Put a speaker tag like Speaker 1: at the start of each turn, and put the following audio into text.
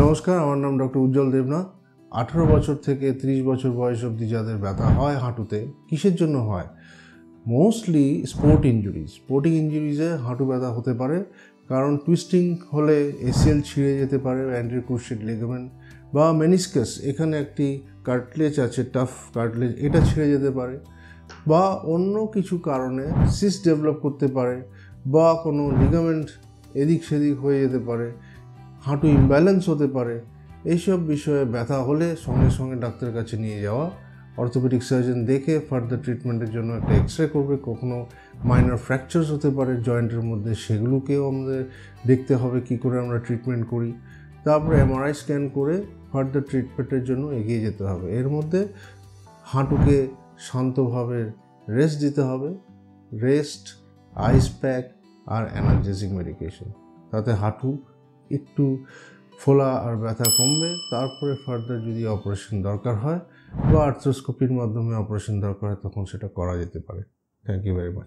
Speaker 1: নমস্কার, আমার নাম ডক্টর উজ্জ্বল দেবনাথ। 18 বছর থেকে 30 বছর বয়স অবধি যাদের ব্যথা হয় হাঁটুতে, কিসের জন্য হয়? মোস্টলি স্পোর্টিং ইঞ্জুরিজে হাঁটু ব্যথা হতে পারে, কারণ টুইস্টিং হলে এসিএল ছিঁড়ে যেতে পারে, অ্যান্টেরিয়র ক্রুশিয়েট লিগামেন্ট বা মেনিসকাস, এখানে একটি কার্টলেজ আছে, টাফ কার্টলেজ, এটা ছিঁড়ে যেতে পারে, বা অন্য কিছু কারণে সিস্ট ডেভেলপ করতে পারে, বা কোনো লিগামেন্ট এদিক সেদিক হয়ে যেতে পারে, হাঁটু ইমব্যালেন্স হতে পারে। এইসব বিষয়ে ব্যথা হলে সঙ্গে সঙ্গে ডাক্তারের কাছে নিয়ে যাওয়া, অর্থোপেডিক সার্জন দেখে ফার্দার ট্রিটমেন্টের জন্য একটা এক্সরে করবে। কখনো মাইনর ফ্র্যাকচারস হতে পারে জয়েন্টের মধ্যে, সেগুলোকেও আমাদের দেখতে হবে কী করে আমরা ট্রিটমেন্ট করি। তারপরে এমআরআই স্ক্যান করে ফার্দার ট্রিটমেন্টের জন্য এগিয়ে যেতে হবে। এর মধ্যে হাঁটুকে শান্তভাবে রেস্ট দিতে হবে, রেস্ট, আইস প্যাক আর অ্যানালজেসিক মেডিকেশন, তাতে হাঁটু একটু ফোলা আর ব্যথা কমবে। তারপরে ফার্দার যদি অপারেশন দরকার হয় বা আর্থ্রোস্কোপির মাধ্যমে অপারেশন দরকার হয়, তখন সেটা করা যেতে পারে। Thank you very much.